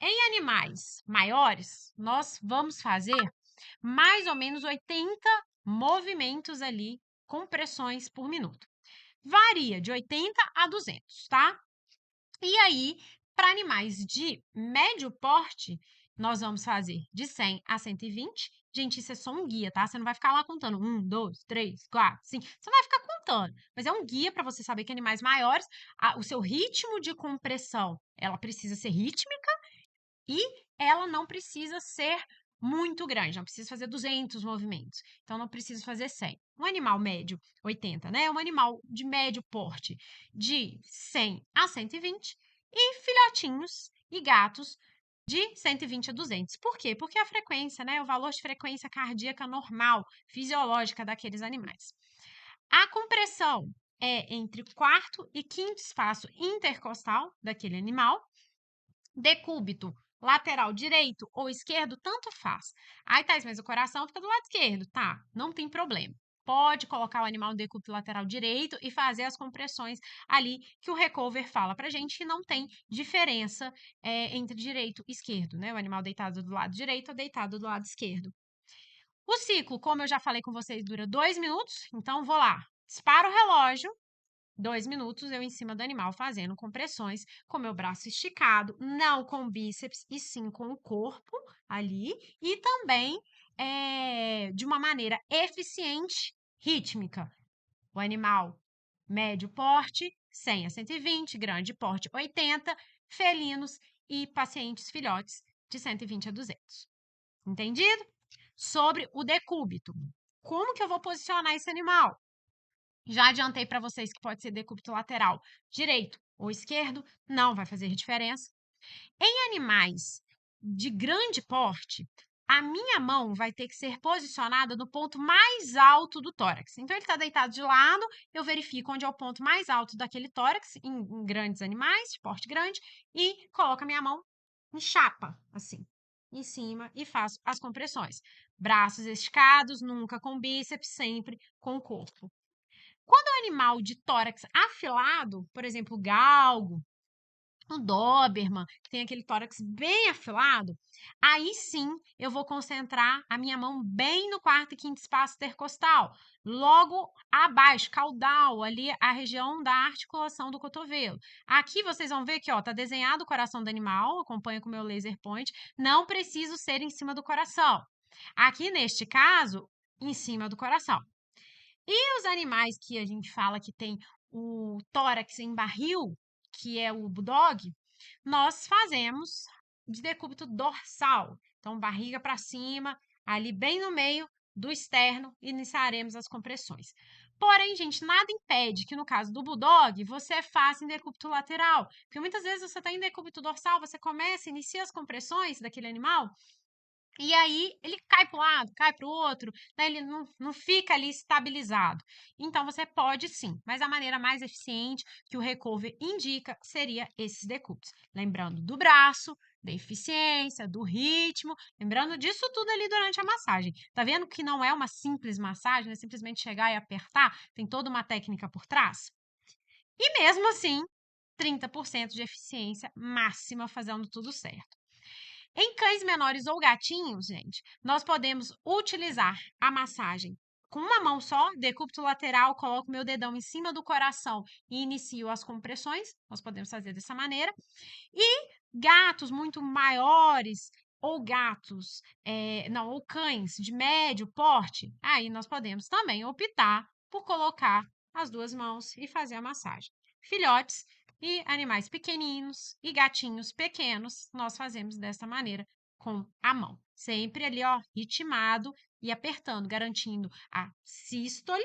Em animais maiores, nós vamos fazer mais ou menos 80 movimentos ali, compressões por minuto. Varia de 80 a 200, tá? E aí, para animais de médio porte, nós vamos fazer de 100 a 120. Gente, isso é só um guia, tá? Você não vai ficar lá contando 1, 2, 3, 4, 5. Você não vai ficar contando, mas é um guia para você saber que animais maiores, o seu ritmo de compressão, ela precisa ser rítmica e ela não precisa ser muito grande, não precisa fazer 200 movimentos. Então, não precisa fazer 100. Um animal médio, 80, né? Um animal de médio porte, de 100 a 120. E filhotinhos e gatos de 120 a 200. Por quê? Porque a frequência, né? O valor de frequência cardíaca normal, fisiológica daqueles animais. A compressão é entre o quarto e quinto espaço intercostal daquele animal. Decúbito lateral direito ou esquerdo, tanto faz. Aí, Thais, mas o coração fica do lado esquerdo. Tá, não tem problema. Pode colocar o animal no decúbito lateral direito e fazer as compressões ali que o recover fala pra gente que não tem diferença entre direito e esquerdo, né? O animal deitado do lado direito ou deitado do lado esquerdo. O ciclo, como eu já falei com vocês, dura 2 minutos. Então, vou lá, disparo o relógio, 2 minutos eu em cima do animal fazendo compressões com meu braço esticado, não com bíceps e sim com o corpo ali e também de uma maneira eficiente, rítmica. O animal médio porte, 100 a 120, grande porte, 80, felinos e pacientes filhotes de 120 a 200. Entendido? Sobre o decúbito. Como que eu vou posicionar esse animal? Já adiantei para vocês que pode ser decúbito lateral direito ou esquerdo, não vai fazer diferença. Em animais de grande porte, a minha mão vai ter que ser posicionada no ponto mais alto do tórax. Então, ele está deitado de lado, eu verifico onde é o ponto mais alto daquele tórax, em grandes animais, de porte grande, e coloco a minha mão em chapa, assim, em cima, e faço as compressões. Braços esticados, nunca com bíceps, sempre com o corpo. Quando é um animal de tórax afilado, por exemplo, o galgo, o Doberman, que tem aquele tórax bem afilado, aí sim eu vou concentrar a minha mão bem no quarto e quinto espaço intercostal, logo abaixo, caudal, ali a região da articulação do cotovelo. Aqui vocês vão ver que ó, tá desenhado o coração do animal, acompanha com o meu laser point, não preciso ser em cima do coração. Aqui neste caso, em cima do coração. E os animais que a gente fala que tem o tórax em barril, que é o bulldog, nós fazemos de decúbito dorsal. Então, barriga para cima, ali bem no meio do externo, iniciaremos as compressões. Porém, gente, nada impede que no caso do bulldog, você faça em decúbito lateral. Porque muitas vezes você está em decúbito dorsal, você começa, inicia as compressões daquele animal, e aí ele cai para um lado, cai para o outro, né? Ele não fica ali estabilizado. Então, você pode sim, mas a maneira mais eficiente que o recover indica seria esses decúbitos. Lembrando do braço, da eficiência, do ritmo, lembrando disso tudo ali durante a massagem. Tá vendo que não é uma simples massagem, não é simplesmente chegar e apertar, tem toda uma técnica por trás? E mesmo assim, 30% de eficiência máxima fazendo tudo certo. Em cães menores ou gatinhos, gente, nós podemos utilizar a massagem com uma mão só, decúbito lateral, coloco meu dedão em cima do coração e inicio as compressões. Nós podemos fazer dessa maneira. E gatos muito maiores ou gatos, não, ou cães de médio porte, aí nós podemos também optar por colocar as duas mãos e fazer a massagem. Filhotes e animais pequeninos e gatinhos pequenos, nós fazemos dessa maneira com a mão. Sempre ali, ó, ritmado e apertando, garantindo a sístole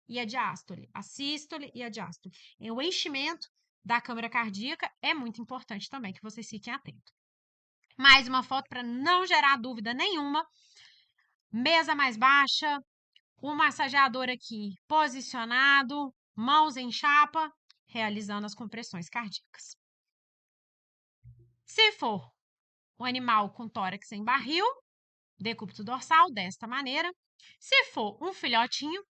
e a diástole. A sístole e a diástole. E o enchimento da câmara cardíaca é muito importante também, que vocês fiquem atentos. Mais uma foto para não gerar dúvida nenhuma. Mesa mais baixa, o massageador aqui posicionado, mãos em chapa, realizando as compressões cardíacas. Se for um animal com tórax em barril, decúbito dorsal, desta maneira. Se for um filhotinho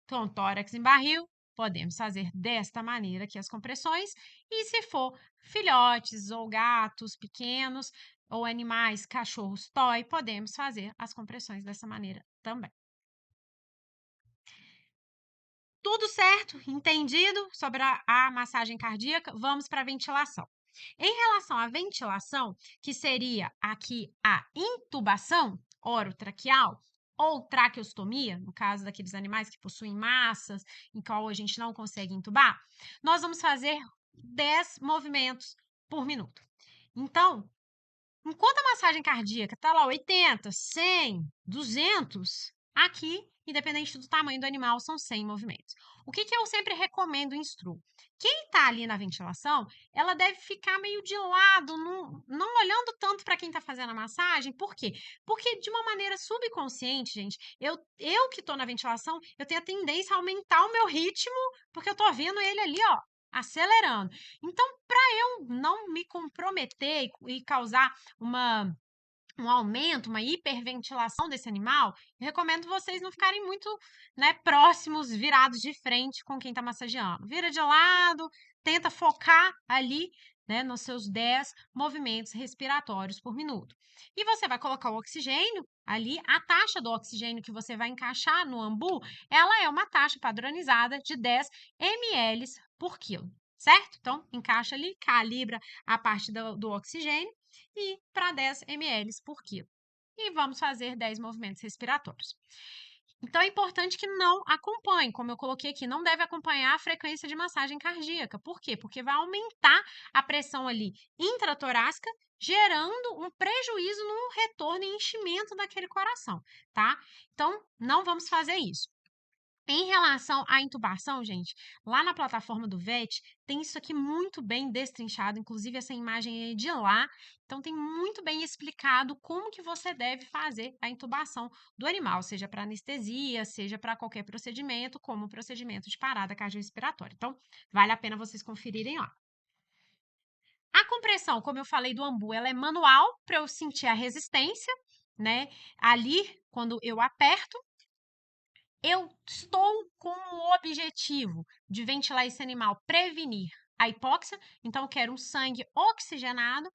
com tórax em barril, podemos fazer desta maneira aqui as compressões. E se for filhotes ou gatos pequenos ou animais, cachorros toy, podemos fazer as compressões dessa maneira também. Tudo certo? Entendido sobre a massagem cardíaca? Vamos para a ventilação. Em relação à ventilação, que seria aqui a intubação orotraqueal ou traqueostomia, no caso daqueles animais que possuem massas, em qual a gente não consegue intubar, nós vamos fazer 10 movimentos por minuto. Então, enquanto a massagem cardíaca está lá 80, 100, 200, aqui, independente do tamanho do animal, são 100 movimentos. O que eu sempre recomendo e instruo? Quem está ali na ventilação, ela deve ficar meio de lado, não olhando tanto para quem está fazendo a massagem. Por quê? Porque de uma maneira subconsciente, gente, eu que estou na ventilação, eu tenho a tendência a aumentar o meu ritmo, porque eu estou vendo ele ali, ó, acelerando. Então, para eu não me comprometer e causar um aumento, uma hiperventilação desse animal, eu recomendo vocês não ficarem muito, né, próximos, virados de frente com quem está massageando. Vira de lado, tenta focar ali, né, nos seus 10 movimentos respiratórios por minuto. E você vai colocar o oxigênio ali, a taxa do oxigênio que você vai encaixar no ambu, ela é uma taxa padronizada de 10 ml por quilo, certo? Então, encaixa ali, calibra a parte do oxigênio e para 10 ml por quilo. E vamos fazer 10 movimentos respiratórios. Então, é importante que não acompanhe, como eu coloquei aqui, não deve acompanhar a frequência de massagem cardíaca. Por quê? Porque vai aumentar a pressão ali intratorácica, gerando um prejuízo no retorno e enchimento daquele coração, tá? Então, não vamos fazer isso. Em relação à intubação, gente, lá na plataforma do VET tem isso aqui muito bem destrinchado, inclusive essa imagem é de lá. Então tem muito bem explicado como que você deve fazer a intubação do animal, seja para anestesia, seja para qualquer procedimento, como o procedimento de parada cardiorrespiratória. Então, vale a pena vocês conferirem lá. A compressão, como eu falei do ambu, ela é manual para eu sentir a resistência, né? Ali, quando eu aperto, eu estou com o objetivo de ventilar esse animal, prevenir a hipóxia, então eu quero um sangue oxigenado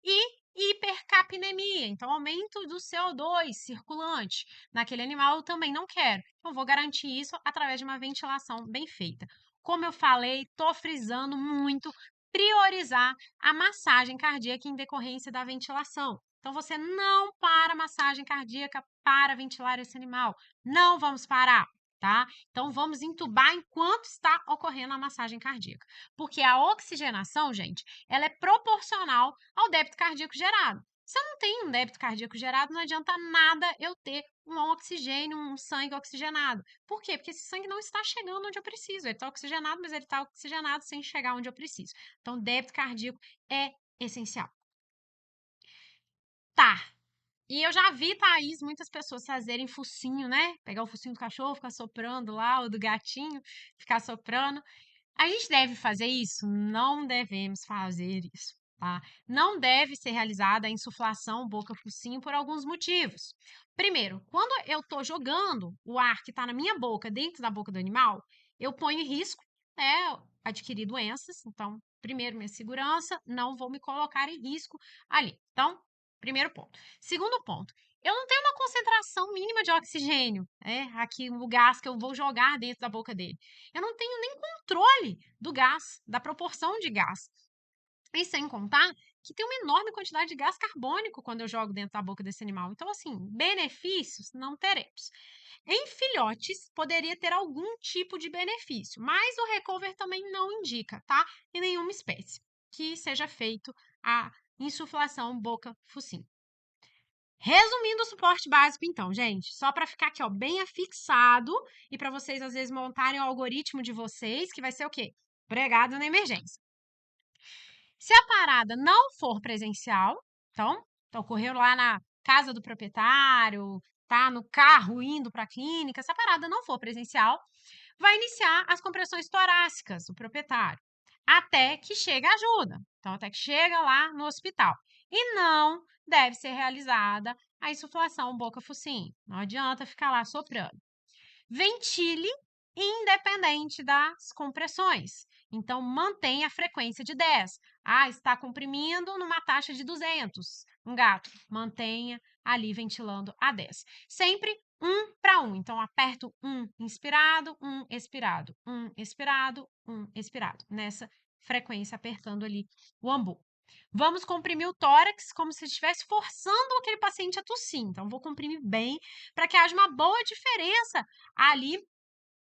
e hipercapnemia, então aumento do CO2 circulante naquele animal eu também não quero. Então vou garantir isso através de uma ventilação bem feita. Como eu falei, estou frisando muito priorizar a massagem cardíaca em decorrência da ventilação. Então você não para a massagem cardíaca para ventilar esse animal. Não vamos parar, tá? Então vamos entubar enquanto está ocorrendo a massagem cardíaca. Porque a oxigenação, gente, ela é proporcional ao débito cardíaco gerado. Se eu não tenho um débito cardíaco gerado, não adianta nada eu ter um oxigênio, um sangue oxigenado. Por quê? Porque esse sangue não está chegando onde eu preciso. Ele está oxigenado, mas ele está oxigenado sem chegar onde eu preciso. Então, débito cardíaco é essencial. Tá. E eu já vi, Thaís, muitas pessoas fazerem focinho, né? Pegar o focinho do cachorro, ficar soprando lá, ou do gatinho, ficar soprando. A gente deve fazer isso? Não devemos fazer isso, tá? Não deve ser realizada a insuflação boca-focinho por alguns motivos. Primeiro, quando eu estou jogando o ar que está na minha boca dentro da boca do animal, eu ponho em risco, né, adquirir doenças. Então, primeiro, minha segurança, não vou me colocar em risco ali. Então, primeiro ponto. Segundo ponto, eu não tenho uma concentração mínima de oxigênio, né, aqui no gás que eu vou jogar dentro da boca dele. Eu não tenho nem controle do gás, da proporção de gás. E sem contar que tem uma enorme quantidade de gás carbônico quando eu jogo dentro da boca desse animal. Então, assim, benefícios não teremos. Em filhotes, poderia ter algum tipo de benefício, mas o recover também não indica, tá? Em nenhuma espécie que seja feito a insuflação boca-focinho. Resumindo o suporte básico, então, gente, só para ficar aqui, ó, bem afixado e para vocês, às vezes, montarem o algoritmo de vocês, que vai ser o quê? Pregado na emergência. Se a parada não for presencial, então, ocorreu lá na casa do proprietário, tá no carro indo para a clínica, se a parada não for presencial, vai iniciar as compressões torácicas, o proprietário, até que chegue a ajuda. Então, até que chega lá no hospital. E não deve ser realizada a insuflação boca-focinho. Não adianta ficar lá soprando. Ventile independente das compressões. Então, mantenha a frequência de 10. Está comprimindo numa taxa de 200. Um gato, mantenha ali ventilando a 10. Sempre 1 para 1. Então, aperto 1 inspirado, 1 expirado, 1 expirado, 1 expirado. Nessa frequência, apertando ali o ambu. Vamos comprimir o tórax como se estivesse forçando aquele paciente a tossir. Então, vou comprimir bem para que haja uma boa diferença ali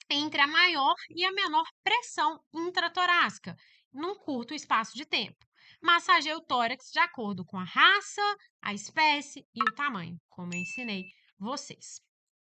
entre a maior e a menor pressão intratorácica, num curto espaço de tempo. Massageie o tórax de acordo com a raça, a espécie e o tamanho, como eu ensinei vocês.